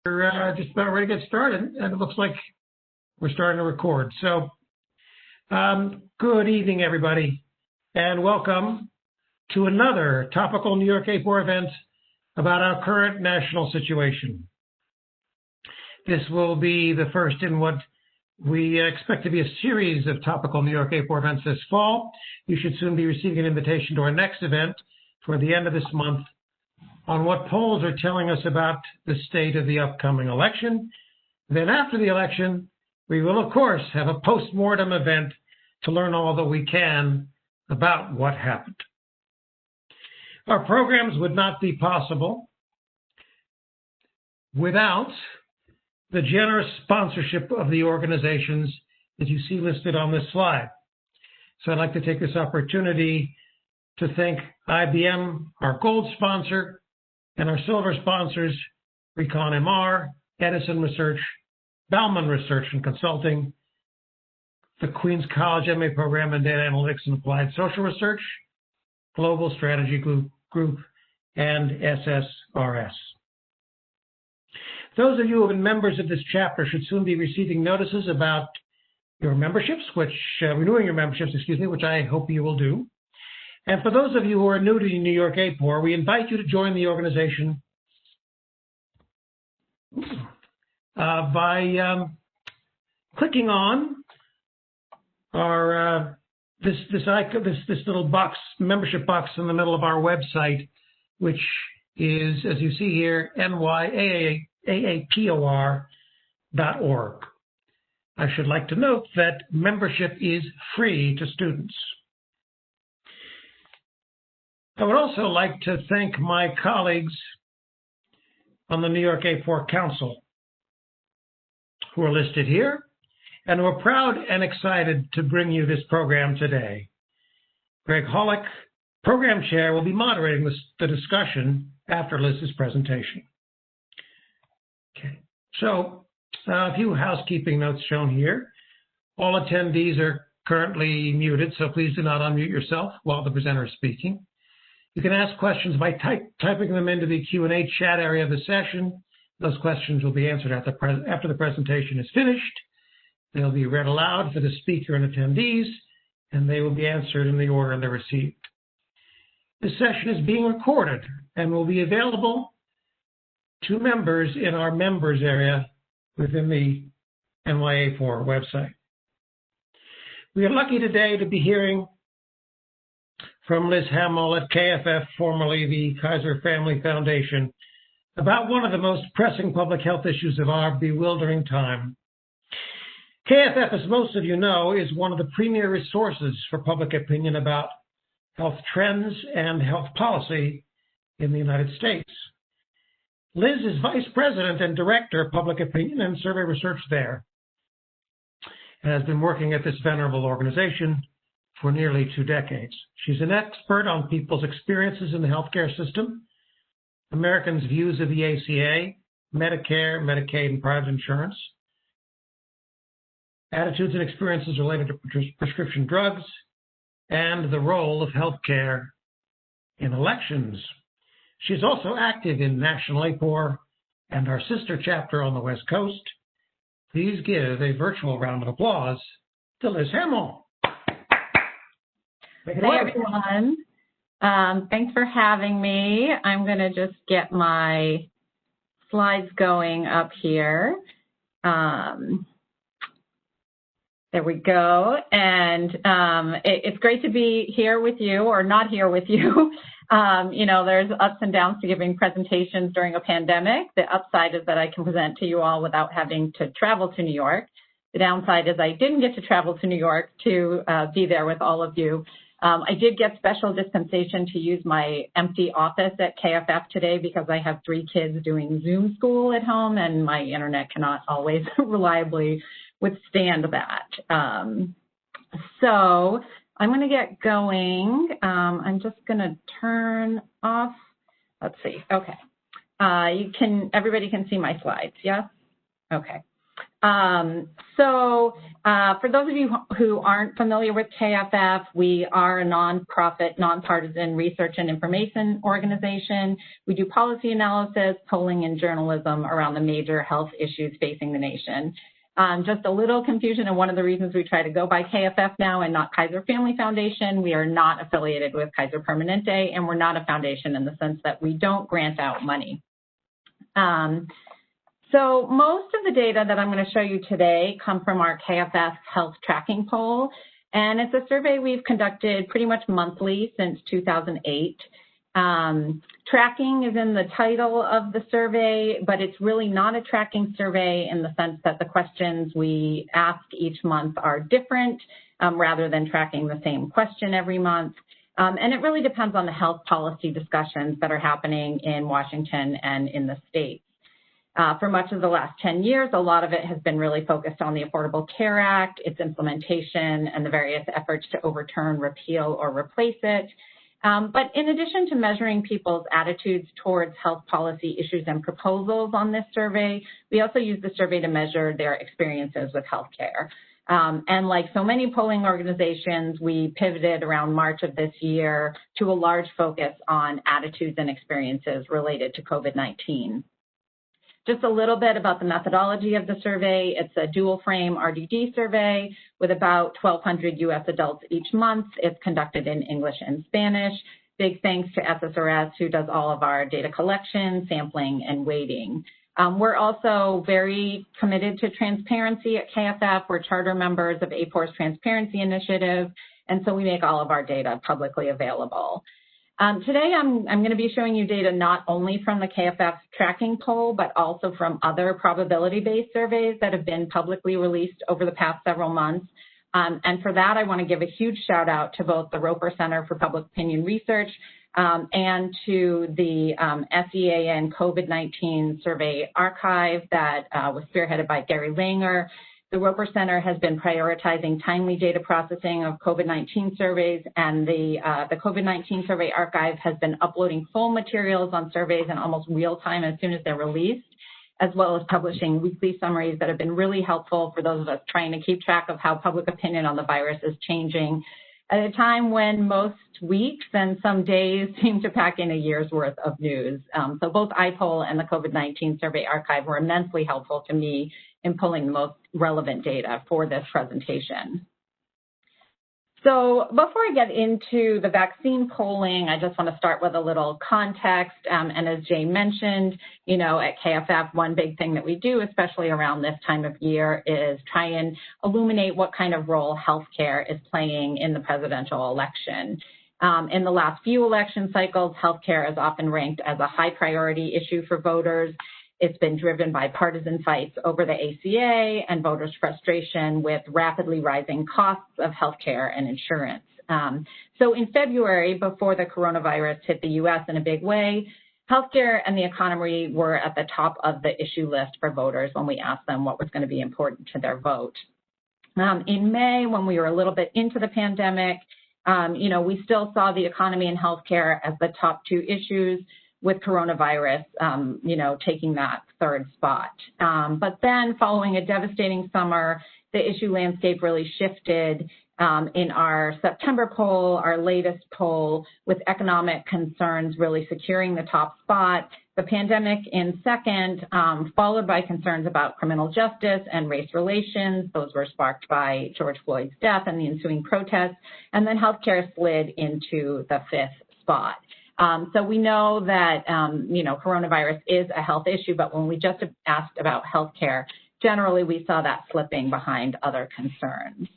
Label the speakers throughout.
Speaker 1: We're just about ready to get started, and it looks like we're starting to record. So, good evening, everybody, and welcome to another topical New York A4 event about our current national situation. This will be the first in what we expect to be a series of topical New York A4 events this fall. You should soon be receiving an invitation to our next event toward the end of this month on what polls are telling us about the state of the upcoming election. Then after the election, we will, of course, have a post-mortem event to learn all that we can about what happened. Our programs would not be possible without the generous sponsorship of the organizations that you see listed on this slide. So I'd like to take this opportunity to thank IBM, our gold sponsor, and our silver sponsors, Recon MR, Edison Research, Bauman Research and Consulting, the Queens College MA Program in Data Analytics and Applied Social Research, Global Strategy Group, and SSRS. Those of you who have been members of this chapter should soon be receiving notices about your memberships, renewing your memberships, which I hope you will do. And for those of you who are new to New York A4, we invite you to join the organization by clicking on our this little box, membership box in the middle of our website, which is, as you see here, nyaapor.org. I should like to note that membership is free to students. I would also like to thank my colleagues on the New York A4 Council who are listed here and who are proud and excited to bring you this program today. Greg Hollick, Program Chair, will be moderating the discussion after Liz's presentation. Okay, so a few housekeeping notes shown here. All attendees are currently muted, so please do not unmute yourself while the presenter is speaking. You can ask questions by typing them into the Q&A chat area of the session. Those questions will be answered after the presentation is finished. They'll be read aloud for the speaker and attendees, and they will be answered in the order they're received. This session is being recorded and will be available to members in our members area within the NYA4 website. We are lucky today to be hearing from Liz Hamel at KFF, formerly the Kaiser Family Foundation, about one of the most pressing public health issues of our bewildering time. KFF, as most of you know, is one of the premier resources for public opinion about health trends and health policy in the United States. Liz is Vice President and Director of Public Opinion and Survey Research there, and has been working at this venerable organization for nearly 2 decades. She's an expert on people's experiences in the healthcare system, Americans' views of the ACA, Medicare, Medicaid, and private insurance, attitudes and experiences related to prescription drugs, and the role of healthcare in elections. She's also active in National A4 and our sister chapter on the West Coast. Please give a virtual round of applause to Liz Hamel.
Speaker 2: Hey, everyone. Thanks for having me. I'm going to just get my slides going up here. There we go. And it's great to be here with you, or not here with you. There's ups and downs to giving presentations during a pandemic. The upside is that I can present to you all without having to travel to New York. The downside is I didn't get to travel to New York to be there with all of you. I did get special dispensation to use my empty office at KFF today because I have 3 kids doing Zoom school at home and my internet cannot always reliably withstand that. So I'm going to get going. I'm just going to turn off. Let's see. Okay. Everybody can see my slides. Yes. Okay. For those of you who aren't familiar with KFF, we are a nonprofit, nonpartisan research and information organization. We do policy analysis, polling, and journalism around the major health issues facing the nation. Just a little confusion, and one of the reasons we try to go by KFF now and not Kaiser Family Foundation, we are not affiliated with Kaiser Permanente, and we're not a foundation in the sense that we don't grant out money. So most of the data that I'm going to show you today come from our KFF Health Tracking Poll, and it's a survey we've conducted pretty much monthly since 2008. Tracking is in the title of the survey, but it's really not a tracking survey in the sense that the questions we ask each month are different rather than tracking the same question every month. And it really depends on the health policy discussions that are happening in Washington and in the states. For much of the last 10 years, a lot of it has been really focused on the Affordable Care Act, its implementation, and the various efforts to overturn, repeal, or replace it. But in addition to measuring people's attitudes towards health policy issues and proposals on this survey, we also use the survey to measure their experiences with healthcare. And like so many polling organizations, we pivoted around March of this year to a large focus on attitudes and experiences related to COVID-19. Just a little bit about the methodology of the survey. It's a dual frame RDD survey with about 1,200 U.S. adults each month. It's conducted in English and Spanish. Big thanks to SSRS, who does all of our data collection, sampling, and weighting. We're also very committed to transparency at KFF. We're charter members of A4's Transparency Initiative, and so we make all of our data publicly available. Today, I'm going to be showing you data not only from the KFF tracking poll, but also from other probability-based surveys that have been publicly released over the past several months. And for that, I want to give a huge shout out to both the Roper Center for Public Opinion Research and to the SEAN COVID-19 Survey Archive that was spearheaded by Gary Langer. The Roper Center has been prioritizing timely data processing of COVID-19 surveys, and the COVID-19 Survey Archive has been uploading full materials on surveys in almost real time as soon as they're released, as well as publishing weekly summaries that have been really helpful for those of us trying to keep track of how public opinion on the virus is changing at a time when most weeks and some days seem to pack in a year's worth of news. So both iPoll and the COVID-19 Survey Archive were immensely helpful to me in pulling the most relevant data for this presentation. So before I get into the vaccine polling, I just want to start with a little context. And as Jay mentioned, you know, at KFF, one big thing that we do, especially around this time of year, is try and illuminate what kind of role healthcare is playing in the presidential election. In the last few election cycles, healthcare is often ranked as a high priority issue for voters. It's been driven by partisan fights over the ACA and voters' frustration with rapidly rising costs of healthcare and insurance. So in February, before the coronavirus hit the U.S. in a big way, healthcare and the economy were at the top of the issue list for voters when we asked them what was going to be important to their vote. In May, when we were a little bit into the pandemic, you know, we still saw the economy and healthcare as the top two issues, with coronavirus, you know, taking that third spot. But then following a devastating summer, the issue landscape really shifted in our September poll, our latest poll, with economic concerns really securing the top spot, the pandemic in second, followed by concerns about criminal justice and race relations. Those were sparked by George Floyd's death and the ensuing protests. And then healthcare slid into the fifth spot. So we know that, you know, coronavirus is a health issue, but when we just asked about healthcare, generally we saw that slipping behind other concerns.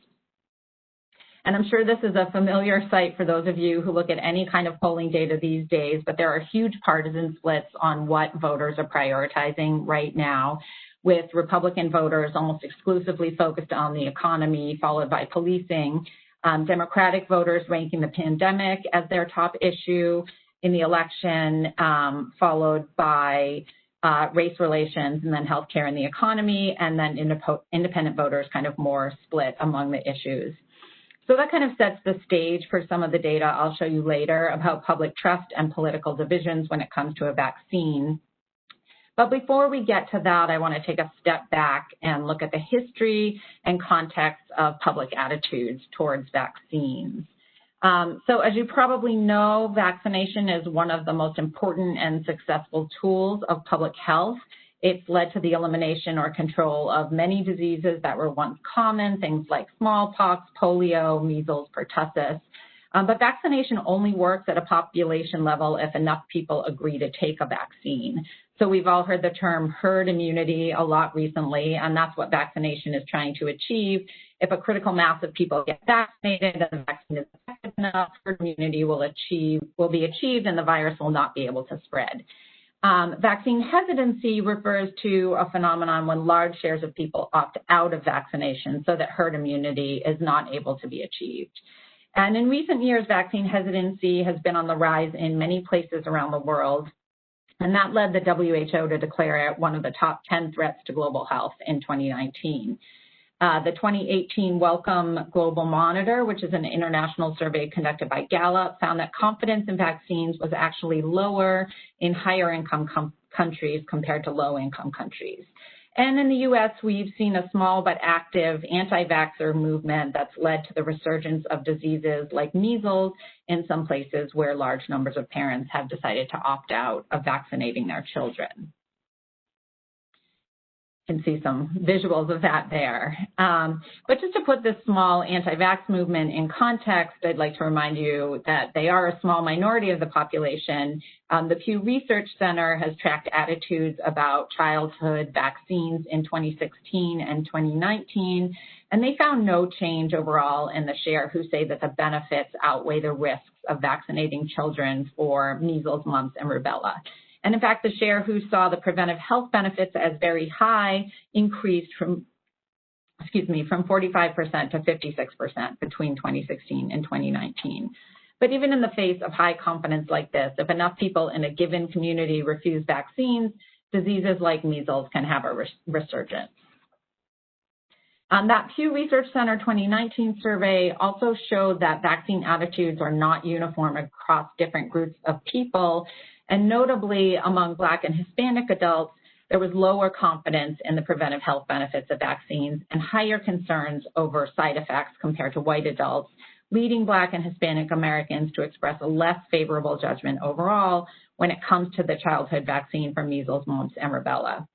Speaker 2: And I'm sure this is a familiar sight for those of you who look at any kind of polling data these days, but there are huge partisan splits on what voters are prioritizing right now, with Republican voters almost exclusively focused on the economy, followed by policing, Democratic voters ranking the pandemic as their top issue in the election, followed by race relations, and then healthcare and the economy, and then independent voters kind of more split among the issues. So that kind of sets the stage for some of the data I'll show you later about public trust and political divisions when it comes to a vaccine. But before we get to that, I want to take a step back and look at the history and context of public attitudes towards vaccines. So as you probably know, vaccination is one of the most important and successful tools of public health. It's led to the elimination or control of many diseases that were once common, things like smallpox, polio, measles, pertussis. But vaccination only works at a population level if enough people agree to take a vaccine. So we've all heard the term herd immunity a lot recently, and that's what vaccination is trying to achieve. If a critical mass of people get vaccinated and the vaccine is effective enough, herd immunity will be achieved and the virus will not be able to spread. Vaccine hesitancy refers to a phenomenon when large shares of people opt out of vaccination so that herd immunity is not able to be achieved. And in recent years, vaccine hesitancy has been on the rise in many places around the world, and that led the WHO to declare it one of the top 10 threats to global health in 2019. The 2018 Wellcome Global Monitor, which is an international survey conducted by Gallup, found that confidence in vaccines was actually lower in higher income countries compared to low income countries. And in the U.S., we've seen a small but active anti-vaxxer movement that's led to the resurgence of diseases like measles in some places where large numbers of parents have decided to opt out of vaccinating their children. You can see some visuals of that there. But just to put this small anti-vax movement in context, I'd like to remind you that they are a small minority of the population. The Pew Research Center has tracked attitudes about childhood vaccines in 2016 and 2019, and they found no change overall in the share who say that the benefits outweigh the risks of vaccinating children for measles, mumps, and rubella. And in fact, the share who saw the preventive health benefits as very high increased from 45% to 56% between 2016 and 2019. But even in the face of high confidence like this, if enough people in a given community refuse vaccines, diseases like measles can have a resurgence. That Pew Research Center 2019 survey also showed that vaccine attitudes are not uniform across different groups of people. And notably, among Black and Hispanic adults, there was lower confidence in the preventive health benefits of vaccines and higher concerns over side effects compared to white adults, leading Black and Hispanic Americans to express a less favorable judgment overall when it comes to the childhood vaccine for measles, mumps, and rubella.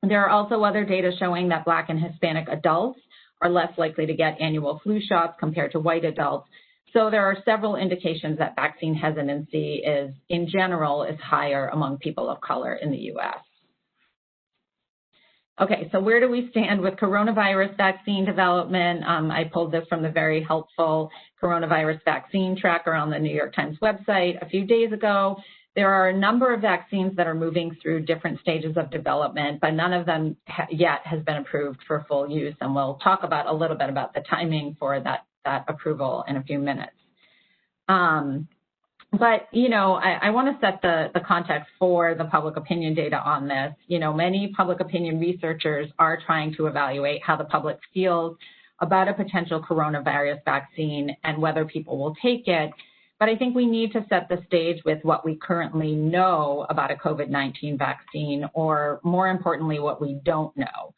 Speaker 2: There are also other data showing that Black and Hispanic adults are less likely to get annual flu shots compared to white adults. So there are several indications that vaccine hesitancy in general, is higher among people of color in the U.S. Okay, so where do we stand with coronavirus vaccine development? I pulled this from the very helpful coronavirus vaccine tracker on the New York Times website a few days ago. There are a number of vaccines that are moving through different stages of development, but none of them yet has been approved for full use. And we'll talk about a little bit about the timing for that approval in a few minutes. But, you know, I want to set the context for the public opinion data on this. You know, many public opinion researchers are trying to evaluate how the public feels about a potential coronavirus vaccine and whether people will take it. But I think we need to set the stage with what we currently know about a COVID-19 vaccine, or more importantly, what we don't know.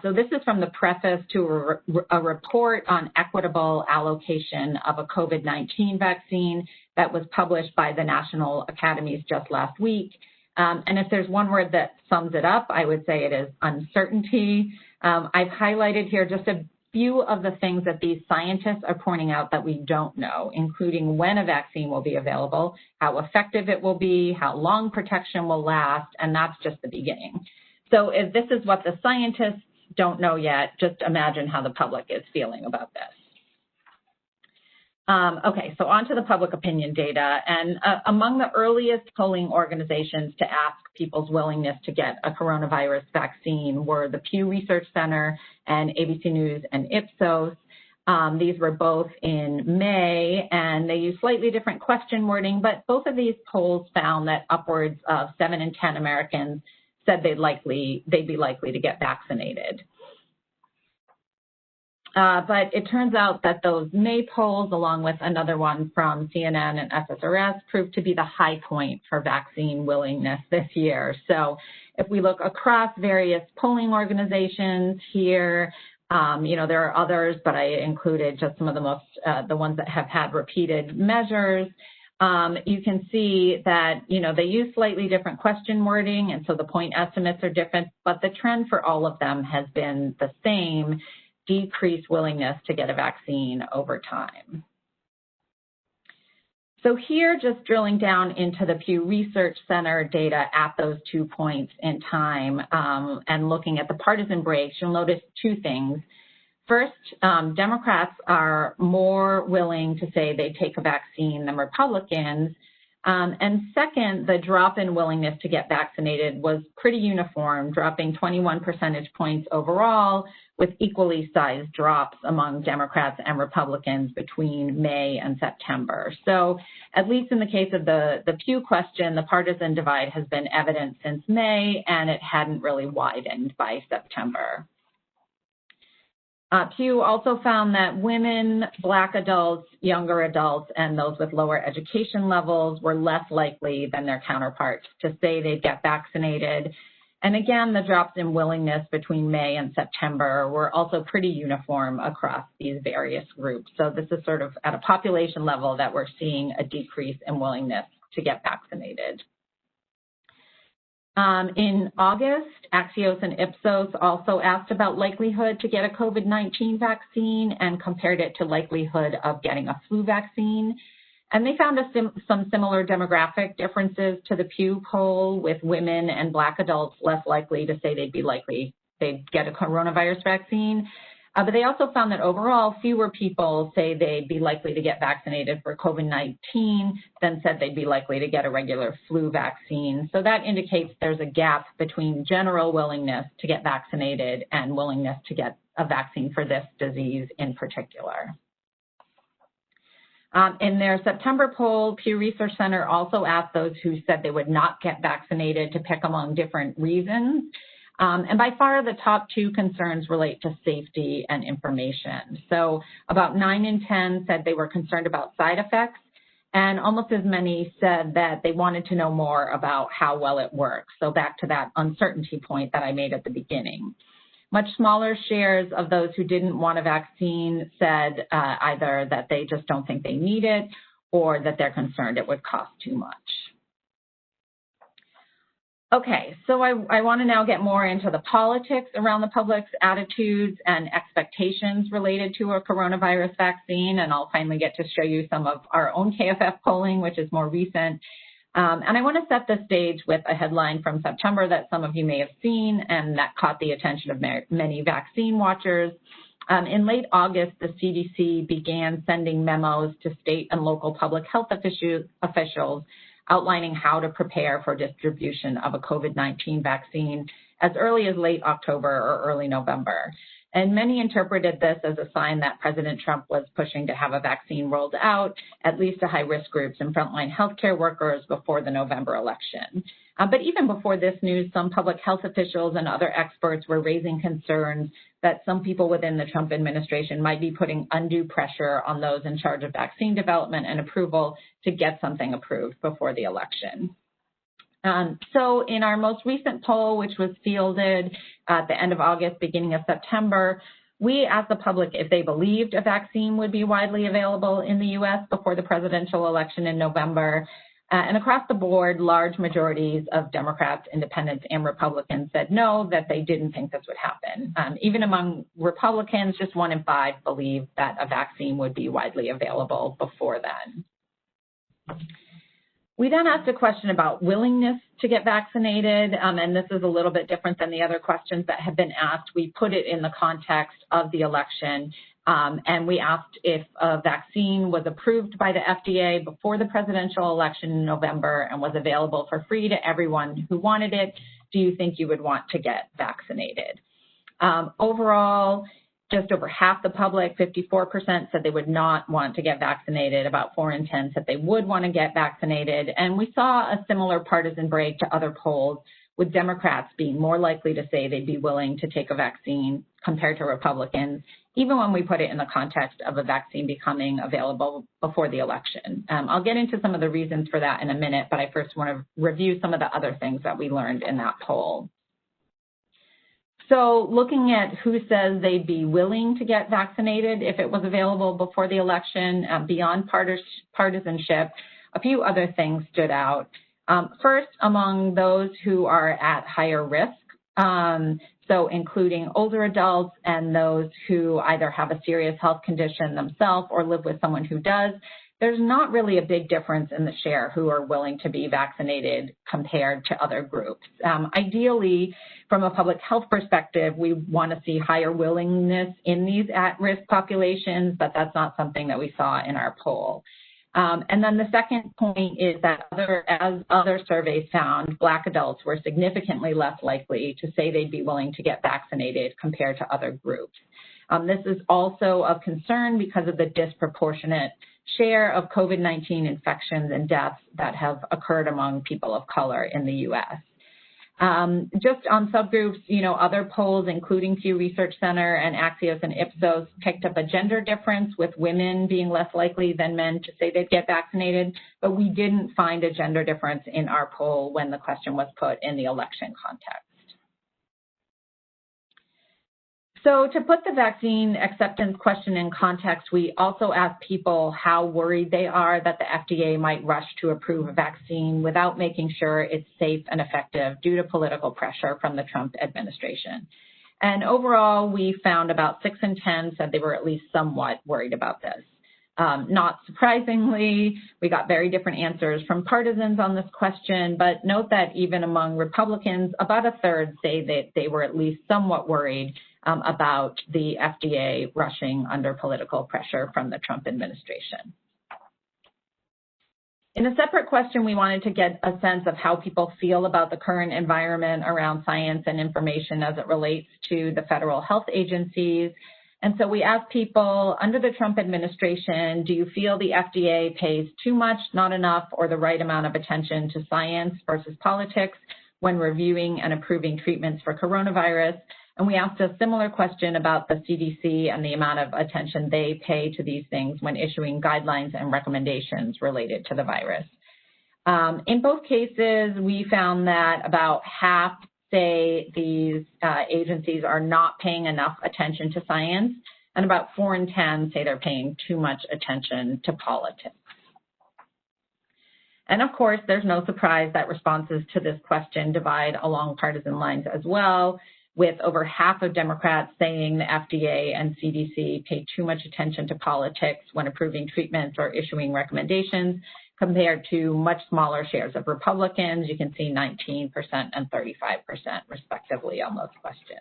Speaker 2: So this is from the preface to a report on equitable allocation of a COVID-19 vaccine that was published by the National Academies just last week. And if there's one word that sums it up, I would say it is uncertainty. I've highlighted here just a few of the things that these scientists are pointing out that we don't know, including when a vaccine will be available, how effective it will be, how long protection will last, and that's just the beginning. So if this is what the scientists don't know yet, just imagine how the public is feeling about this. Okay, so on to the public opinion data. And among the earliest polling organizations to ask people's willingness to get a coronavirus vaccine were the Pew Research Center and ABC News and Ipsos. These were both in May, and they used slightly different question wording, but both of these polls found that upwards of 7 in 10 Americans said they'd be likely to get vaccinated. But it turns out that those May polls, along with another one from CNN and SSRS, proved to be the high point for vaccine willingness this year. So if we look across various polling organizations here, there are others, but I included just some of the ones that have had repeated measures. You can see that, they use slightly different question wording, and so the point estimates are different, but the trend for all of them has been the same, decreased willingness to get a vaccine over time. So here, just drilling down into the Pew Research Center data at those 2 points in time and looking at the partisan breaks, you'll notice two things. First, Democrats are more willing to say they take a vaccine than Republicans. And second, the drop in willingness to get vaccinated was pretty uniform, dropping 21 percentage points overall, with equally sized drops among Democrats and Republicans between May and September. So at least in the case of the Pew question, the partisan divide has been evident since May, and it hadn't really widened by September. Pew also found that women, Black adults, younger adults, and those with lower education levels were less likely than their counterparts to say they'd get vaccinated. And again, the drops in willingness between May and September were also pretty uniform across these various groups. So this is sort of at a population level that we're seeing a decrease in willingness to get vaccinated. In August, Axios and Ipsos also asked about likelihood to get a COVID-19 vaccine and compared it to likelihood of getting a flu vaccine. And they found some similar demographic differences to the Pew poll, with women and Black adults less likely to say they'd get a coronavirus vaccine. But they also found that overall, fewer people say they'd be likely to get vaccinated for COVID-19 than said they'd be likely to get a regular flu vaccine. So that indicates there's a gap between general willingness to get vaccinated and willingness to get a vaccine for this disease in particular. In their September poll, Pew Research Center also asked those who said they would not get vaccinated to pick among different reasons. And by far, the top two concerns relate to safety and information. So about 9 in 10 said they were concerned about side effects, and almost as many said that they wanted to know more about how well it works. So back to that uncertainty point that I made at the beginning. Much smaller shares of those who didn't want a vaccine said either that they just don't think they need it or that they're concerned it would cost too much. Okay, so I want to now get more into the politics around the public's attitudes and expectations related to a coronavirus vaccine, and I'll finally get to show you some of our own KFF polling, which is more recent. And I want to set the stage with a headline from September that some of you may have seen and that caught the attention of many vaccine watchers. In late August, the CDC began sending memos to state and local public health officials outlining how to prepare for distribution of a COVID-19 vaccine as early as late October or early November. And many interpreted this as a sign that President Trump was pushing to have a vaccine rolled out, at least to high-risk groups and frontline healthcare workers before the November election. But even before this news, some public health officials and other experts were raising concerns that some people within the Trump administration might be putting undue pressure on those in charge of vaccine development and approval to get something approved before the election. So in our most recent poll, which was fielded at the end of August, beginning of September, we asked the public if they believed a vaccine would be widely available in the U.S. before the presidential election in November. And across the board, large majorities of Democrats, Independents, and Republicans said no, that they didn't think this would happen. Even among Republicans, just 1 in 5 believed that a vaccine would be widely available before then. We then asked a question about willingness to get vaccinated, and this is a little bit different than the other questions that have been asked. We put it in the context of the election, and we asked if a vaccine was approved by the FDA before the presidential election in November and was available for free to everyone who wanted it. Do you think you would want to get vaccinated? Overall, just over half the public, 54%, said they would not want to get vaccinated. About 4 in 10 said they would want to get vaccinated. And we saw a similar partisan break to other polls, with Democrats being more likely to say they'd be willing to take a vaccine compared to Republicans, even when we put it in the context of a vaccine becoming available before the election. I'll get into some of the reasons for that in a minute, but I first want to review some of the other things that we learned in that poll. So looking at who says they'd be willing to get vaccinated if it was available before the election, beyond partisanship, a few other things stood out. First, among those who are at higher risk, so including older adults and those who either have a serious health condition themselves or live with someone who does, there's not really a big difference in the share who are willing to be vaccinated compared to other groups. Ideally, from a public health perspective, we want to see higher willingness in these at-risk populations, but that's not something that we saw in our poll. And then the second point is that as other surveys found, Black adults were significantly less likely to say they'd be willing to get vaccinated compared to other groups. This is also of concern because of the disproportionate share of COVID-19 infections and deaths that have occurred among people of color in the U.S. Just on subgroups, other polls, including Pew Research Center and Axios and Ipsos, picked up a gender difference with women being less likely than men to say they'd get vaccinated, but we didn't find a gender difference in our poll when the question was put in the election context. So to put the vaccine acceptance question in context, we also asked people how worried they are that the FDA might rush to approve a vaccine without making sure it's safe and effective due to political pressure from the Trump administration. And overall, we found about 6 in 10 said they were at least somewhat worried about this. Not surprisingly, we got very different answers from partisans on this question, but note that even among Republicans, about a third say that they were at least somewhat worried about the FDA rushing under political pressure from the Trump administration. In a separate question, we wanted to get a sense of how people feel about the current environment around science and information as it relates to the federal health agencies. And so we asked people, under the Trump administration, do you feel the FDA pays too much, not enough, or the right amount of attention to science versus politics when reviewing and approving treatments for coronavirus? And we asked a similar question about the CDC and the amount of attention they pay to these things when issuing guidelines and recommendations related to the virus. In both cases, we found that about half say these agencies are not paying enough attention to science, and about 4 in 10 say they're paying too much attention to politics. And of course, there's no surprise that responses to this question divide along partisan lines as well, with over half of Democrats saying the FDA and CDC pay too much attention to politics when approving treatments or issuing recommendations, compared to much smaller shares of Republicans. You can see 19% and 35% respectively on those questions.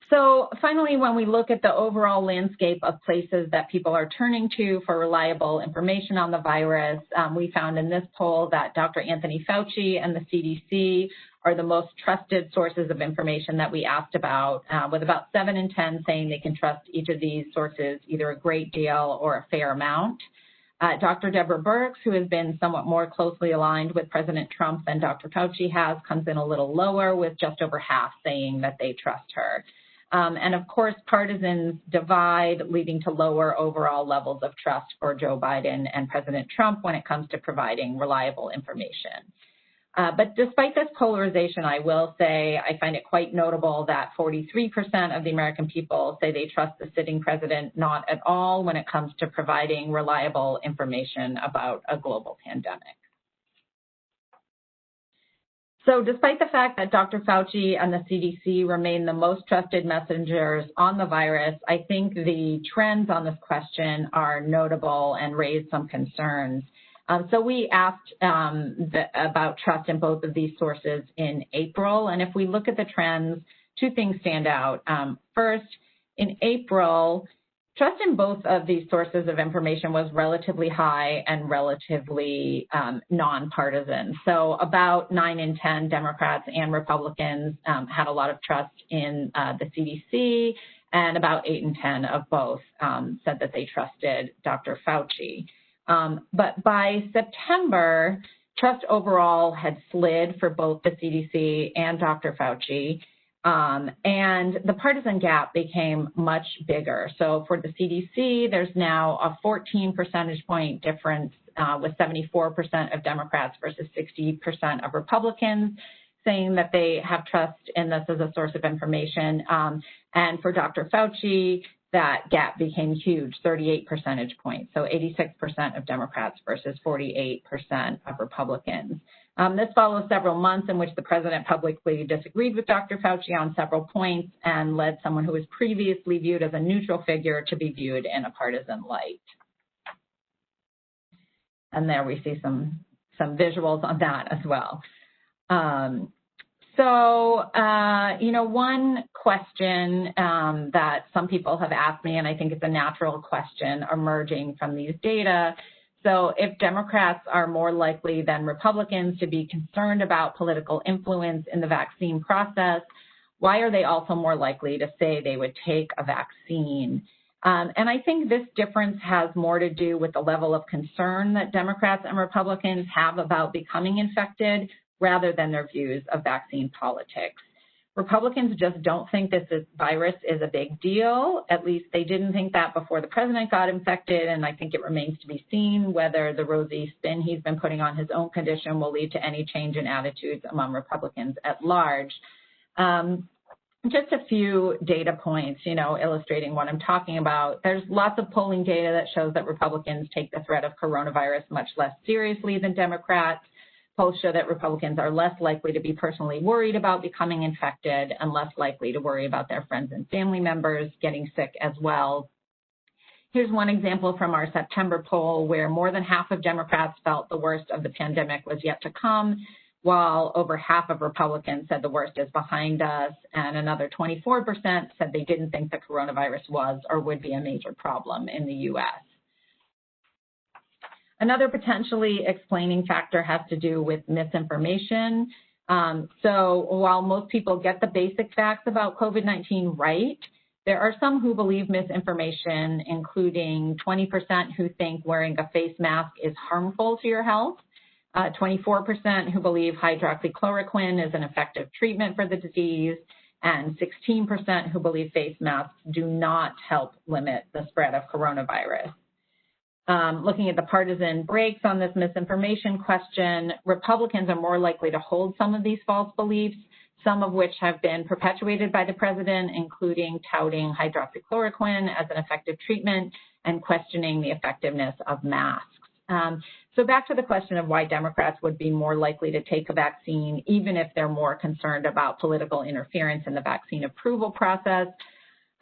Speaker 2: So finally, when we look at the overall landscape of places that people are turning to for reliable information on the virus, we found in this poll that Dr. Anthony Fauci and the CDC are the most trusted sources of information that we asked about, with about 7 in 10 saying they can trust each of these sources either a great deal or a fair amount. Dr. Deborah Birx, who has been somewhat more closely aligned with President Trump than Dr. Fauci has, comes in a little lower, with just over half saying that they trust her. And of course, partisans divide, leading to lower overall levels of trust for Joe Biden and President Trump when it comes to providing reliable information. But despite this polarization, I will say I find it quite notable that 43% of the American people say they trust the sitting president not at all when it comes to providing reliable information about a global pandemic. So despite the fact that Dr. Fauci and the CDC remain the most trusted messengers on the virus, I think the trends on this question are notable and raise some concerns. So we asked about trust in both of these sources in April. And if we look at the trends, 2 things stand out. First, in April, trust in both of these sources of information was relatively high and relatively nonpartisan. So about 9 in 10 Democrats and Republicans had a lot of trust in the CDC, and about 8 in 10 of both said that they trusted Dr. Fauci. But by September, trust overall had slid for both the CDC and Dr. Fauci, and the partisan gap became much bigger. So for the CDC, there's now a 14 percentage point difference with 74% of Democrats versus 60% of Republicans saying that they have trust in this as a source of information. And for Dr. Fauci, that gap became huge, 38 percentage points, so 86% of Democrats versus 48% of Republicans. This follows several months in which the president publicly disagreed with Dr. Fauci on several points and led someone who was previously viewed as a neutral figure to be viewed in a partisan light. And there we see some visuals on that as well. One question that some people have asked me, and I think it's a natural question emerging from these data. So if Democrats are more likely than Republicans to be concerned about political influence in the vaccine process, why are they also more likely to say they would take a vaccine? And I think this difference has more to do with the level of concern that Democrats and Republicans have about becoming infected rather than their views of vaccine politics. Republicans just don't think this virus is a big deal. At least they didn't think that before the president got infected, and I think it remains to be seen whether the rosy spin he's been putting on his own condition will lead to any change in attitudes among Republicans at large. Just a few data points, illustrating what I'm talking about. There's lots of polling data that shows that Republicans take the threat of coronavirus much less seriously than Democrats. Polls show that Republicans are less likely to be personally worried about becoming infected and less likely to worry about their friends and family members getting sick as well. Here's one example from our September poll where more than half of Democrats felt the worst of the pandemic was yet to come, while over half of Republicans said the worst is behind us, and another 24% said they didn't think the coronavirus was or would be a major problem in the U.S. Another potentially explaining factor has to do with misinformation. So while most people get the basic facts about COVID-19 right, there are some who believe misinformation, including 20% who think wearing a face mask is harmful to your health, 24% who believe hydroxychloroquine is an effective treatment for the disease, and 16% who believe face masks do not help limit the spread of coronavirus. Looking at the partisan breaks on this misinformation question, Republicans are more likely to hold some of these false beliefs, some of which have been perpetuated by the president, including touting hydroxychloroquine as an effective treatment and questioning the effectiveness of masks. So back to the question of why Democrats would be more likely to take a vaccine, even if they're more concerned about political interference in the vaccine approval process.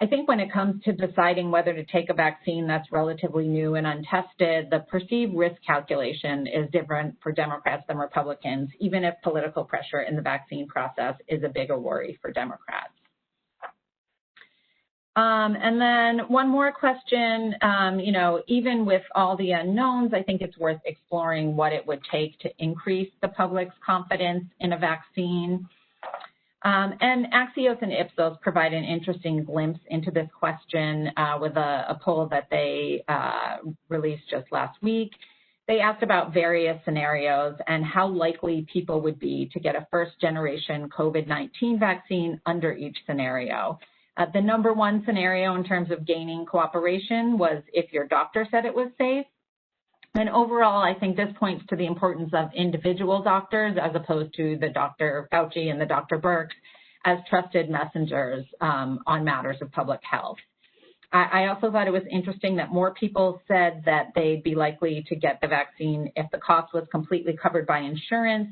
Speaker 2: I think when it comes to deciding whether to take a vaccine that's relatively new and untested, the perceived risk calculation is different for Democrats than Republicans, even if political pressure in the vaccine process is a bigger worry for Democrats. And then one more question, even with all the unknowns, I think it's worth exploring what it would take to increase the public's confidence in a vaccine. And Axios and Ipsos provide an interesting glimpse into this question with a poll that they released just last week. They asked about various scenarios and how likely people would be to get a first-generation COVID-19 vaccine under each scenario. The number one scenario in terms of gaining cooperation was if your doctor said it was safe. And overall, I think this points to the importance of individual doctors as opposed to the Dr. Fauci and the Dr. Birx as trusted messengers on matters of public health. I also thought it was interesting that more people said that they'd be likely to get the vaccine if the cost was completely covered by insurance,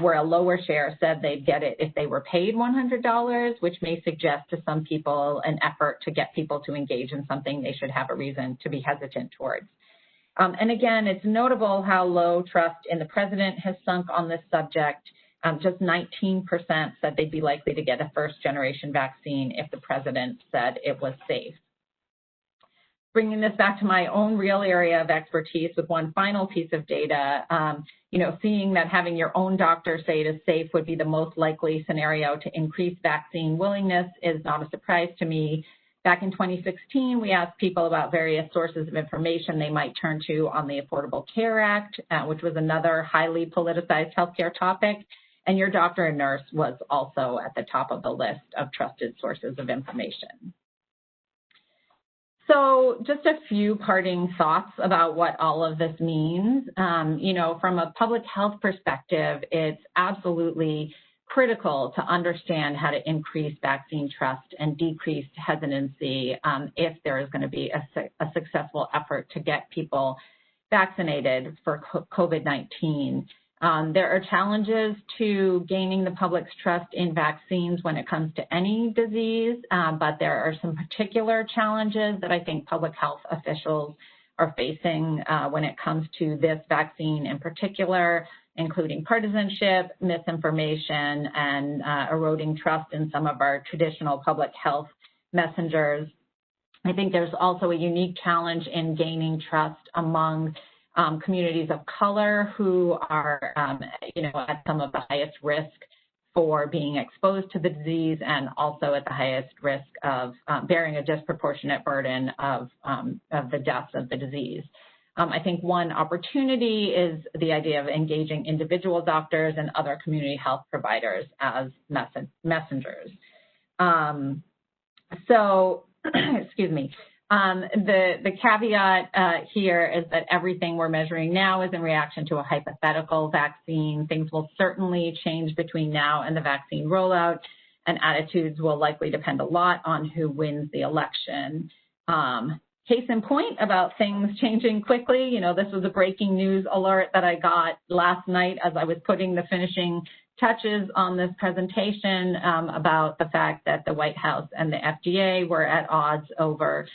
Speaker 2: where a lower share said they'd get it if they were paid $100, which may suggest to some people an effort to get people to engage in something they should have a reason to be hesitant towards. And again, it's notable how low trust in the president has sunk on this subject. Just 19% said they'd be likely to get a first-generation vaccine if the president said it was safe. Bringing this back to my own real area of expertise with one final piece of data, seeing that having your own doctor say it is safe would be the most likely scenario to increase vaccine willingness is not a surprise to me. Back in 2016, we asked people about various sources of information they might turn to on the Affordable Care Act, which was another highly politicized healthcare topic. And your doctor and nurse was also at the top of the list of trusted sources of information. So just a few parting thoughts about what all of this means. From a public health perspective, it's absolutely critical to understand how to increase vaccine trust and decrease hesitancy if there is going to be a successful effort to get people vaccinated for COVID-19. There are challenges to gaining the public's trust in vaccines when it comes to any disease, but there are some particular challenges that I think public health officials are facing when it comes to this vaccine in particular, including partisanship, misinformation, and eroding trust in some of our traditional public health messengers. I think there's also a unique challenge in gaining trust among communities of color who are, at some of the highest risk for being exposed to the disease and also at the highest risk of bearing a disproportionate burden of the deaths of the disease. I think one opportunity is the idea of engaging individual doctors and other community health providers as messengers. Excuse me. The caveat here is that everything we're measuring now is in reaction to a hypothetical vaccine. Things will certainly change between now and the vaccine rollout, and attitudes will likely depend a lot on who wins the election. Case in point about things changing quickly, this was a breaking news alert that I got last night as I was putting the finishing touches on this presentation about the fact that the White House and the FDA were at odds over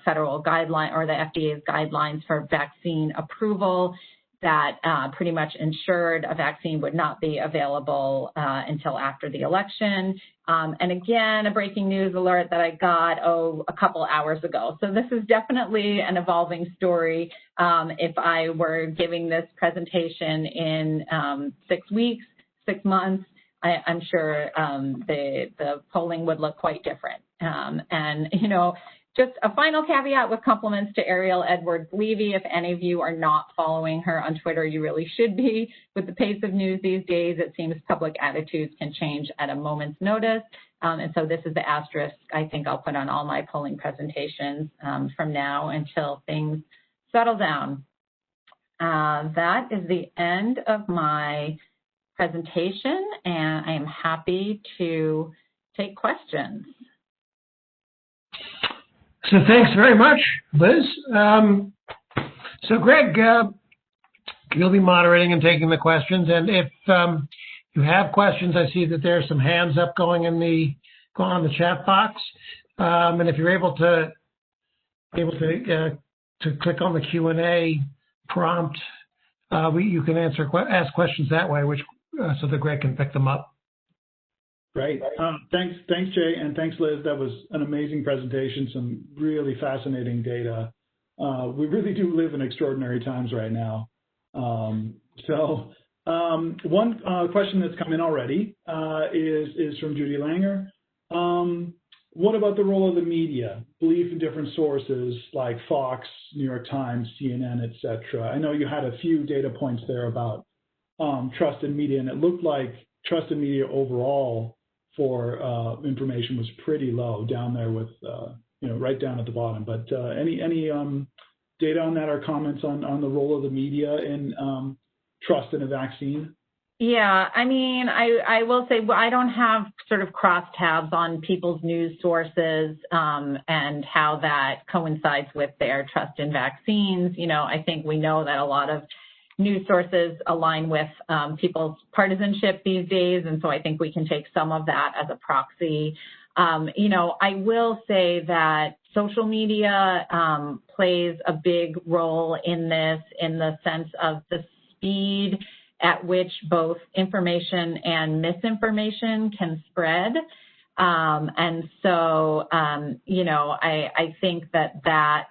Speaker 2: federal guideline or the FDA's guidelines for vaccine approval that pretty much ensured a vaccine would not be available until after the election. And again, a breaking news alert that I got, a couple hours ago. So this is definitely an evolving story. If I were giving this presentation in 6 weeks, 6 months, I'm sure the polling would look quite different. Just a final caveat with compliments to Ariel Edwards-Levy. If any of you are not following her on Twitter, you really should be. With the pace of news these days, it seems public attitudes can change at a moment's notice. And so this is the asterisk I think I'll put on all my polling presentations from now until things settle down. That is the end of my presentation, and I am happy to take questions.
Speaker 1: So thanks very much, Liz. So Greg, you'll be moderating and taking the questions. And if you have questions, I see that there are some hands up going on the chat box. And if you're able to click on the Q&A prompt, you can ask questions that way, so that Greg can pick them up.
Speaker 3: Great. Thanks, Jay, and thanks, Liz. That was an amazing presentation, some really fascinating data. We really do live in extraordinary times right now. One question that's come in already is from Judy Langer. What about the role of the media? Belief in different sources like Fox, New York Times, CNN, et cetera. I know you had a few data points there about trust in media, and it looked like trust in media overall for information was pretty low down there with, right down at the bottom. But any data on that or comments on the role of the media in trust in a vaccine?
Speaker 2: Yeah, I mean, I will say I don't have sort of crosstabs on people's news sources and how that coincides with their trust in vaccines. I think we know that a lot of news sources align with people's partisanship these days, and so I think we can take some of that as a proxy. I will say that social media plays a big role in this, in the sense of the speed at which both information and misinformation can spread. And so, I think that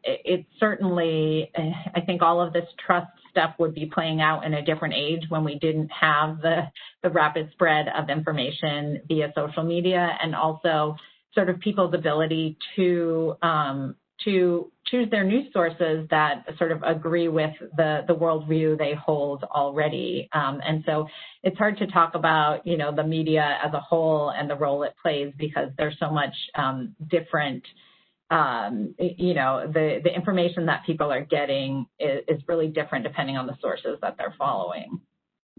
Speaker 2: it certainly, I think all of this trust stuff would be playing out in a different age when we didn't have the rapid spread of information via social media. And also, sort of people's ability to choose their news sources that sort of agree with the worldview they hold already. And so it's hard to talk about, the media as a whole and the role it plays because there's so much different, the information that people are getting is really different depending on the sources that they're following.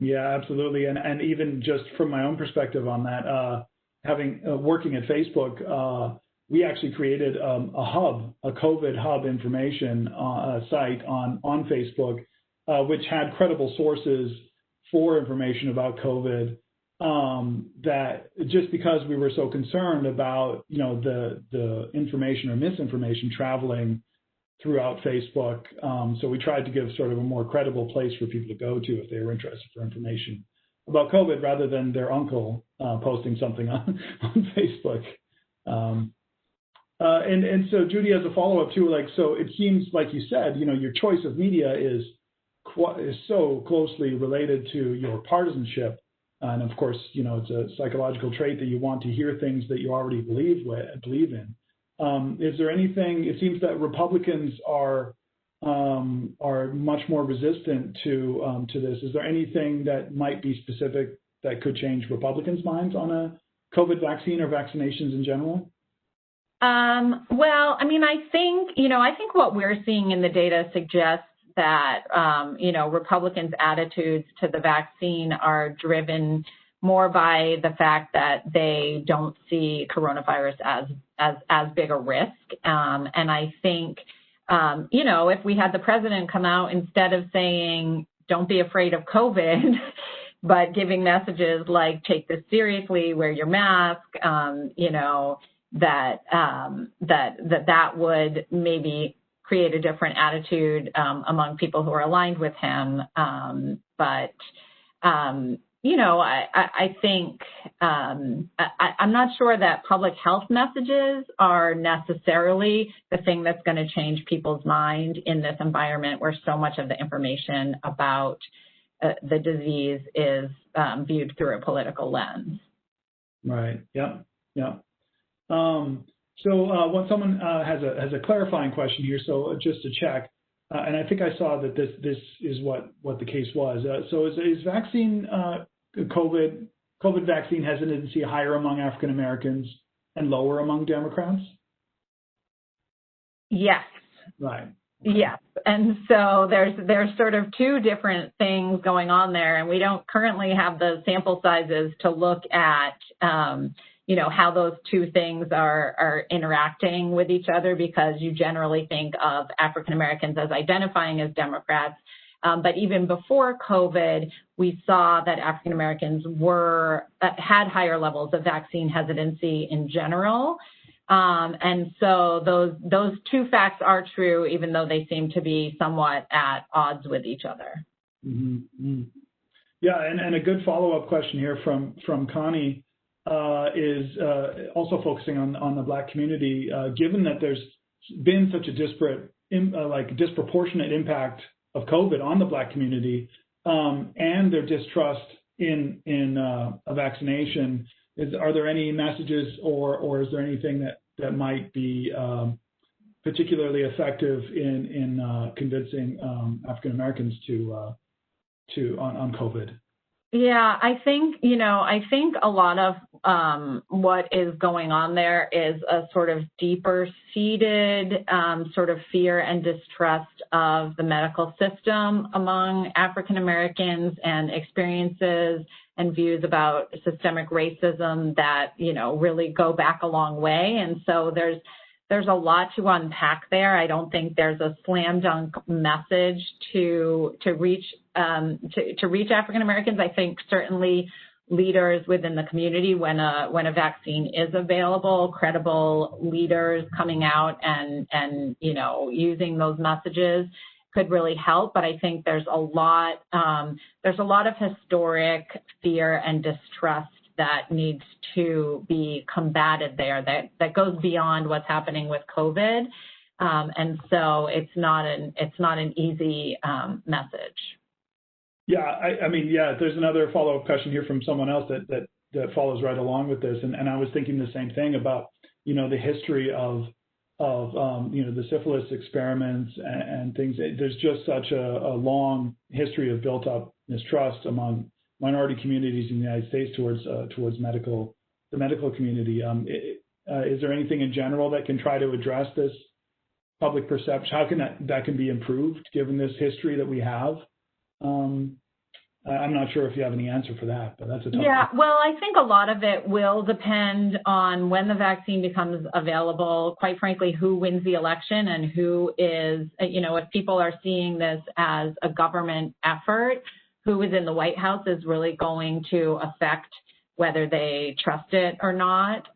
Speaker 3: Yeah, absolutely. And even just from my own perspective on that, working at Facebook, we actually created a COVID hub information site on Facebook, which had credible sources for information about COVID. That just because we were so concerned about the information or misinformation traveling throughout Facebook, so we tried to give sort of a more credible place for people to go to if they were interested for information about COVID, rather than their uncle posting something on Facebook. And so, Judy, as a follow-up too, so it seems like you said, your choice of media is so closely related to your partisanship, and of course, it's a psychological trait that you want to hear things that you already believe in. Is there anything? It seems that Republicans are much more resistant to this. Is there anything that might be specific that could change Republicans' minds on a COVID vaccine or vaccinations in general?
Speaker 2: Well, I think what we're seeing in the data suggests that, Republicans' attitudes to the vaccine are driven more by the fact that they don't see coronavirus as big a risk. And I think, if we had the president come out instead of saying, don't be afraid of COVID, but giving messages like, take this seriously, wear your mask, that would maybe create a different attitude among people who are aligned with him. I think I'm not sure that public health messages are necessarily the thing that's going to change people's mind in this environment where so much of the information about the disease is viewed through a political lens.
Speaker 3: Right. Yeah. Yeah. So when someone has a clarifying question here, so just to check, and I think I saw that this is what the case was. So is vaccine COVID vaccine hesitancy higher among African Americans and lower among Democrats?
Speaker 2: Yes.
Speaker 3: Right.
Speaker 2: Yes. And so there's sort of two different things going on there, and we don't currently have the sample sizes to look at how those two things are interacting with each other, because you generally think of African Americans as identifying as Democrats. But even before COVID, we saw that African Americans had higher levels of vaccine hesitancy in general. And so those two facts are true, even though they seem to be somewhat at odds with each other.
Speaker 3: Mm-hmm. Yeah, and a good follow-up question here from Connie is also focusing on the Black community. Given that there's been such a disproportionate impact of COVID on the Black community and their distrust in a vaccination, are there any messages or is there anything that might be particularly effective in convincing African Americans on COVID?
Speaker 2: Yeah, I think a lot of what is going on there is a sort of deeper seated sort of fear and distrust of the medical system among African Americans, and experiences and views about systemic racism that, really go back a long way. And so there's a lot to unpack there. I don't think there's a slam dunk message to reach African Americans. I think certainly leaders within the community, when a vaccine is available, credible leaders coming out and using those messages could really help. But I think there's a lot of historic fear and distrust that needs to be combated there, that goes beyond what's happening with COVID. And so it's not an easy message.
Speaker 3: Yeah, I mean, there's another follow-up question here from someone else that follows right along with this. And I was thinking the same thing about, the history of the syphilis experiments and things. There's just such a long history of built-up mistrust among minority communities in the United States towards the medical community. Is there anything in general that can try to address this public perception? How can that can be improved given this history that we have? I'm not sure if you have any answer for that, but that's a tough
Speaker 2: Yeah,
Speaker 3: one.
Speaker 2: well, I think a lot of it will depend on when the vaccine becomes available, quite frankly, who wins the election and who is, if people are seeing this as a government effort, who is in the White House is really going to affect whether they trust it or not.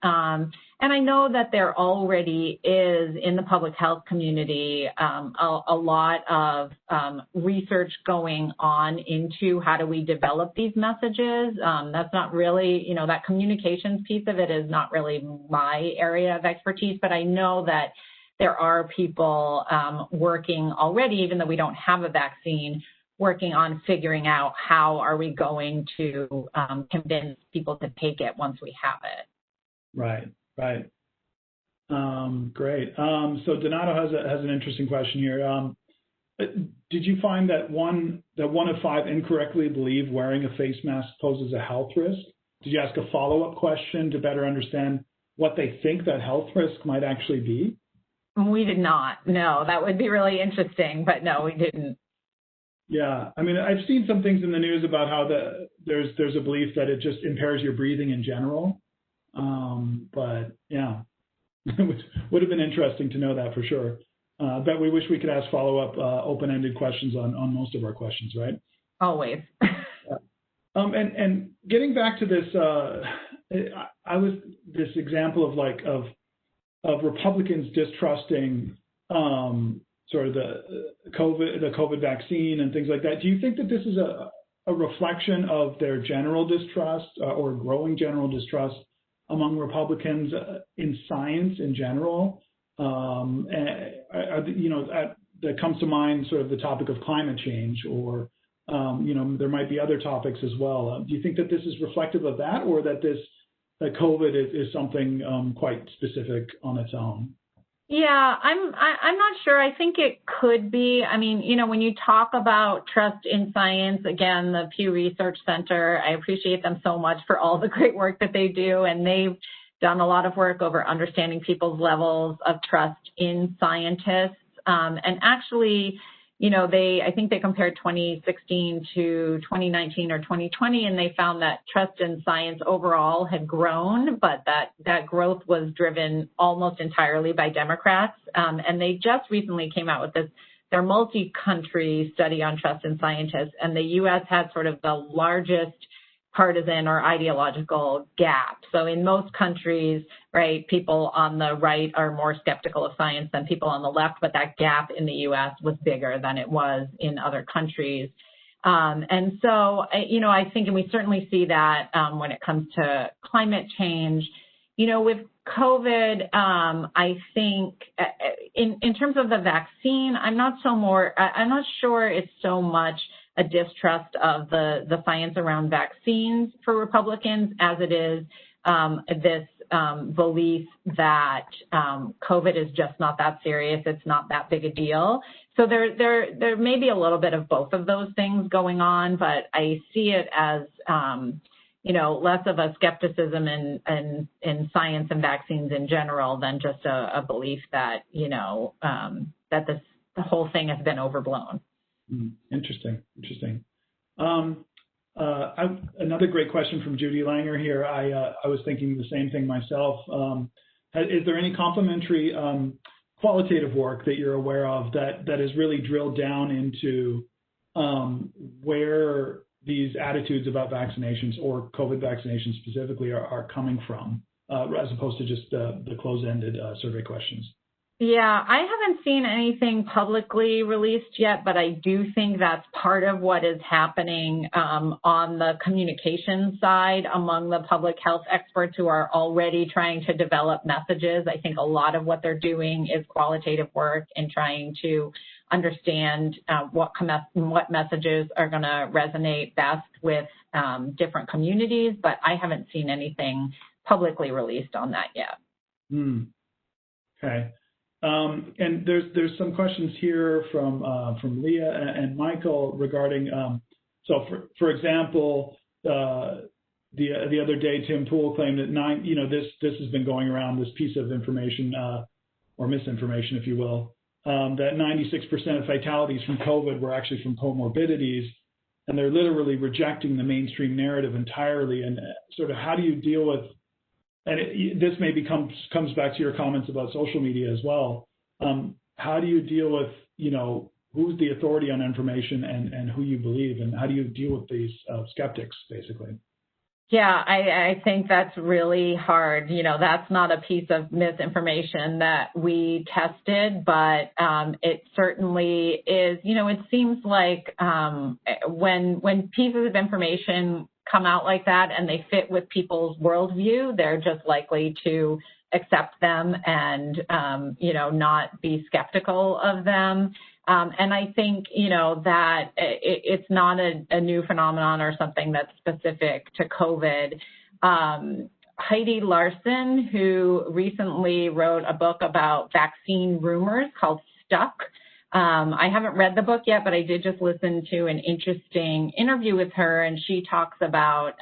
Speaker 2: And I know that there already is in the public health community a lot of research going on into how do we develop these messages. That's not really, that communications piece of it is not really my area of expertise, but I know that there are people working already, even though we don't have a vaccine, working on figuring out how are we going to convince people to take it once we have it.
Speaker 3: Right. Great. So Donato has an interesting question here. Did you find that one of 5 incorrectly believe wearing a face mask poses a health risk? Did you ask a follow-up question to better understand what they think that health risk might actually be?
Speaker 2: We did not. No, that would be really interesting, but no, we didn't.
Speaker 3: Yeah, I mean, I've seen some things in the news about how there's a belief that it just impairs your breathing in general. But yeah, it would have been interesting to know that for sure. Bet we wish we could ask follow-up open-ended questions on most of our questions, right?
Speaker 2: Always.
Speaker 3: And getting back to this, this example of Republicans distrusting sort of the COVID vaccine and things like that. Do you think that this is a reflection of their general distrust or growing general distrust among Republicans in science in general? That comes to mind sort of the topic of climate change, or there might be other topics as well. Do you think that this is reflective of that, or that COVID is something quite specific on its own?
Speaker 2: Yeah, I'm not sure. I think it could be. I mean, when you talk about trust in science, again, the Pew Research Center, I appreciate them so much for all the great work that they do. And they've done a lot of work over understanding people's levels of trust in scientists. And actually, I think they compared 2016 to 2019 or 2020, and they found that trust in science overall had grown, but that growth was driven almost entirely by Democrats. And they just recently came out with their multi-country study on trust in scientists, and the U.S. had sort of the largest partisan or ideological gap. So in most countries, right, people on the right are more skeptical of science than people on the left, but that gap in the U.S. was bigger than it was in other countries. And so, I think, and we certainly see that when it comes to climate change, with COVID, I think in terms of the vaccine, I'm not sure it's so much a distrust of the science around vaccines for Republicans as it is this belief that COVID is just not that serious. It's not that big a deal. So there may be a little bit of both of those things going on, but I see it as less of a skepticism in science and vaccines in general than just a belief that that the whole thing has been overblown.
Speaker 3: Interesting. Another great question from Judy Langer here. I was thinking the same thing myself. Is there any complementary qualitative work that you're aware of that has really drilled down into where these attitudes about vaccinations or COVID vaccinations specifically are coming from, as opposed to just the closed-ended survey questions?
Speaker 2: Yeah, I haven't seen anything publicly released yet, but I do think that's part of what is happening on the communication side among the public health experts who are already trying to develop messages. I think a lot of what they're doing is qualitative work and trying to understand what messages are going to resonate best with different communities, but I haven't seen anything publicly released on that yet.
Speaker 3: Okay. And there's some questions here from Leah and Michael regarding, so for example, the other day, Tim Pool claimed that this has been going around, this piece of information, or misinformation, if you will, that 96% of fatalities from COVID were actually from comorbidities, and they're literally rejecting the mainstream narrative entirely. And sort of how do you deal with, and this maybe comes back to your comments about social media as well. How do you deal with, who's the authority on information and who you believe, and how do you deal with these skeptics, basically?
Speaker 2: Yeah, I think that's really hard. That's not a piece of misinformation that we tested, but it certainly is. It seems like when pieces of information come out like that and they fit with people's worldview, they're just likely to accept them and, not be skeptical of them. And I think, that it's not a new phenomenon or something that's specific to COVID. Heidi Larson, who recently wrote a book about vaccine rumors called Stuck. I haven't read the book yet, but I did just listen to an interesting interview with her, and she talks about,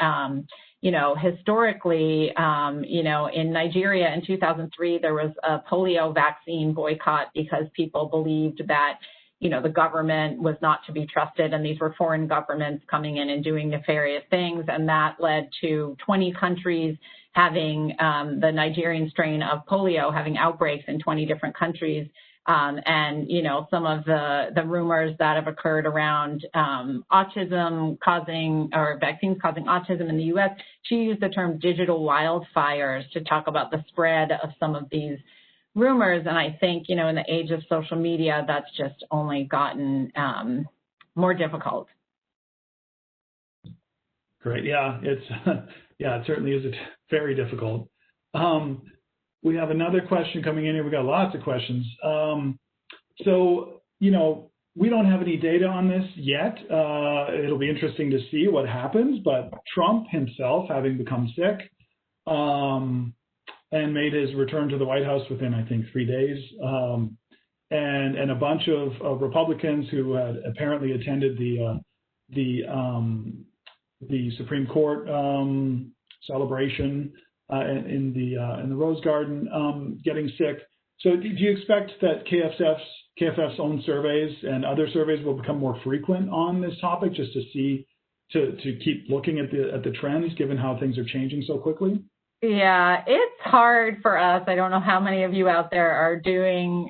Speaker 2: historically, in Nigeria in 2003, there was a polio vaccine boycott because people believed that, the government was not to be trusted, and these were foreign governments coming in and doing nefarious things, and that led to 20 countries having the Nigerian strain of polio having outbreaks in 20 different countries. And, some of the rumors that have occurred around autism causing, or vaccines causing autism in the U.S., she used the term digital wildfires to talk about the spread of some of these rumors. And I think, in the age of social media, that's just only gotten more difficult.
Speaker 3: Great. Yeah, it certainly is very difficult. We have another question coming in here. We got lots of questions. We don't have any data on this yet. It'll be interesting to see what happens, but Trump himself, having become sick, and made his return to the White House within, I think, 3 days, and a bunch of Republicans who had apparently attended the Supreme Court celebration in the Rose Garden, getting sick. So do you expect that KFF's own surveys and other surveys will become more frequent on this topic, just to keep looking at the trends, given how things are changing so quickly?
Speaker 2: Yeah, it's hard for us. I don't know how many of you out there are doing,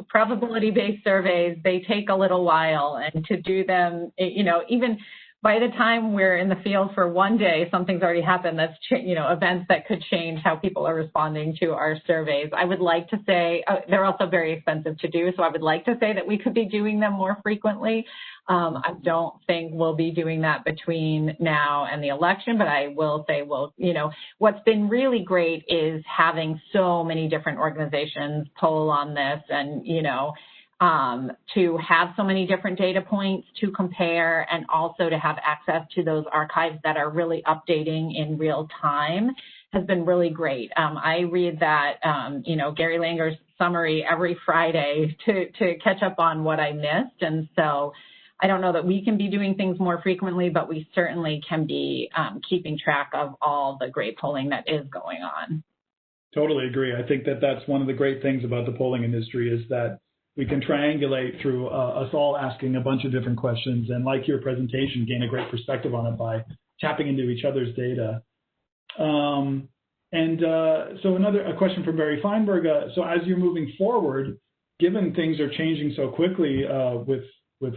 Speaker 2: probability-based surveys. They take a little while, and to do them, even by the time we're in the field for one day, something's already happened that's, events that could change how people are responding to our surveys. I would like to say, they're also very expensive to do, so I would like to say that we could be doing them more frequently. I don't think we'll be doing that between now and the election, but I will say, what's been really great is having so many different organizations poll on this, and, to have so many different data points to compare, and also to have access to those archives that are really updating in real time has been really great. I read that, Gary Langer's summary every Friday to catch up on what I missed. And so I don't know that we can be doing things more frequently, but we certainly can be keeping track of all the great polling that is going on.
Speaker 3: Totally agree. I think that that's one of the great things about the polling industry, is that we can triangulate through us all asking a bunch of different questions, and like your presentation, gain a great perspective on it by tapping into each other's data. So a question from Barry Feinberg. So as you're moving forward, given things are changing so quickly with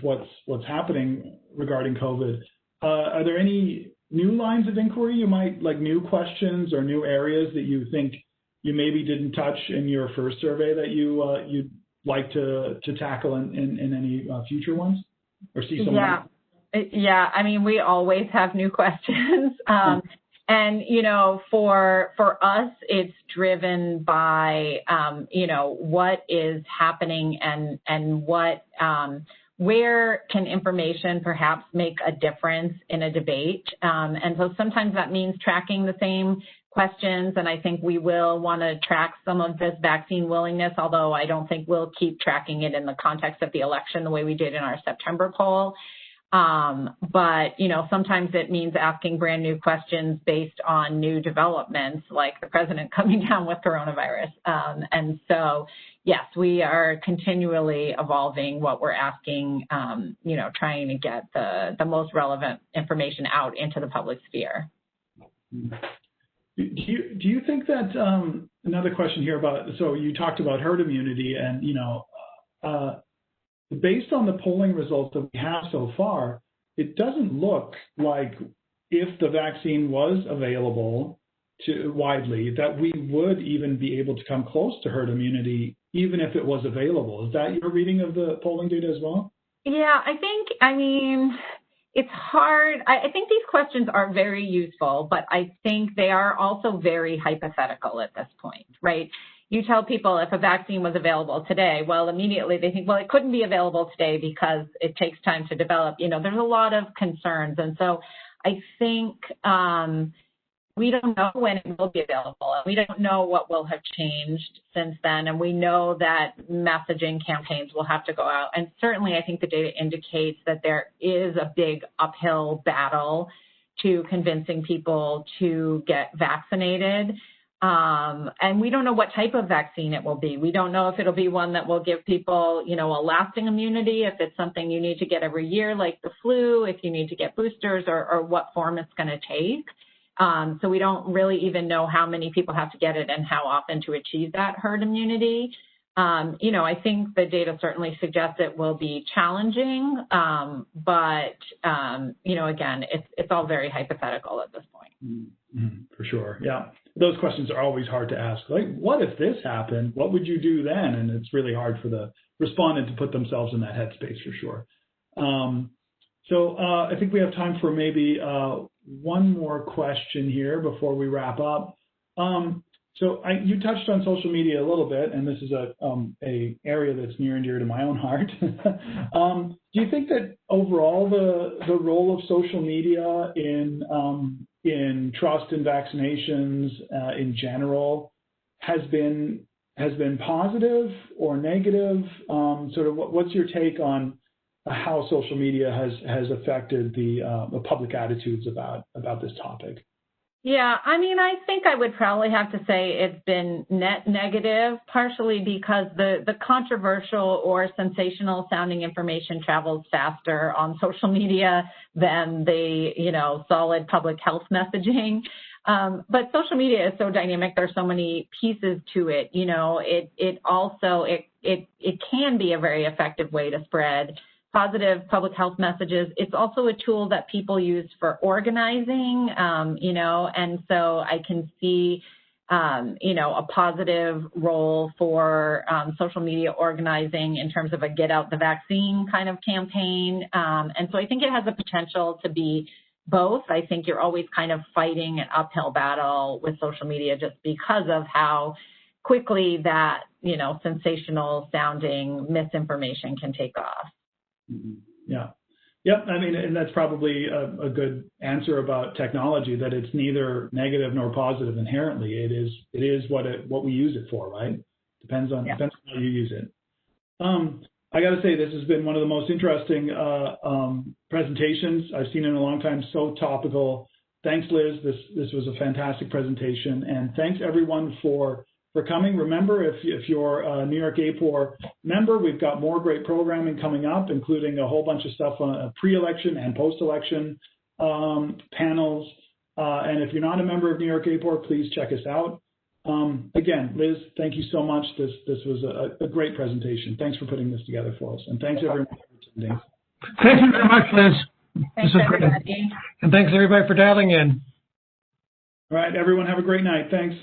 Speaker 3: what's happening regarding COVID, are there any new lines of inquiry you might, like new questions or new areas that you think you maybe didn't touch in your first survey that you'd like to tackle in any future ones, or see someone?
Speaker 2: Yeah. I mean, we always have new questions. And, for us, it's driven by, what is happening and what, where can information perhaps make a difference in a debate. And so sometimes that means tracking the same questions, and I think we will want to track some of this vaccine willingness, although I don't think we'll keep tracking it in the context of the election the way we did in our September poll. But, sometimes it means asking brand new questions based on new developments, like the president coming down with coronavirus. And so, yes, we are continually evolving what we're asking, trying to get the most relevant information out into the public sphere.
Speaker 3: Do you think that, another question here so you talked about herd immunity and, based on the polling results that we have so far, it doesn't look like if the vaccine was available widely, that we would even be able to come close to herd immunity, even if it was available. Is that your reading of the polling data as well?
Speaker 2: Yeah, it's hard. I think these questions are very useful, but I think they are also very hypothetical at this point, right? You tell people if a vaccine was available today, well, immediately they think, well, it couldn't be available today because it takes time to develop. There's a lot of concerns. And so I think we don't know when it will be available. And we don't know what will have changed since then. And we know that messaging campaigns will have to go out. And certainly I think the data indicates that there is a big uphill battle to convincing people to get vaccinated. And we don't know what type of vaccine it will be. We don't know if it'll be one that will give people, a lasting immunity, if it's something you need to get every year, like the flu, if you need to get boosters, or what form it's going to take. So we don't really even know how many people have to get it and how often to achieve that herd immunity. I think the data certainly suggests it will be challenging, but again, it's all very hypothetical at this point.
Speaker 3: Mm-hmm. For sure, yeah. Those questions are always hard to ask. Like, what if this happened? What would you do then? And it's really hard for the respondent to put themselves in that headspace for sure. So I think we have time for maybe one more question here before we wrap up. So you touched on social media a little bit, and this is a area that's near and dear to my own heart. Do you think that overall the role of social media in trust in vaccinations in general has been positive or negative? Sort of what's your take on how social media has affected the public attitudes about this topic?
Speaker 2: Yeah, I think I would probably have to say it's been net negative, partially because the controversial or sensational sounding information travels faster on social media than the, solid public health messaging. But social media is so dynamic. There's so many pieces to it. It also can be a very effective way to spread positive public health messages. It's also a tool that people use for organizing, and so I can see, a positive role for social media organizing in terms of a get out the vaccine kind of campaign. And so I think it has the potential to be both. I think you're always kind of fighting an uphill battle with social media just because of how quickly that, sensational sounding misinformation can take off.
Speaker 3: Mm-hmm. Yeah. Yep. And that's probably a good answer about technology, that it's neither negative nor positive inherently. It is what we use it for, right? Depends on how you use it. I got to say, this has been one of the most interesting presentations I've seen in a long time. So topical. Thanks, Liz. This was a fantastic presentation, and thanks everyone for coming. Remember, if you're a New York APOR member, we've got more great programming coming up, including a whole bunch of stuff on pre-election and post-election panels. And if you're not a member of New York APOR, please check us out. Again, Liz, thank you so much. This was a great presentation. Thanks for putting this together for us. And thanks everyone for attending.
Speaker 1: Thank you very much, Liz.
Speaker 2: Thanks, everybody.
Speaker 1: And thanks everybody for dialing in.
Speaker 3: All right, everyone, have a great night. Thanks.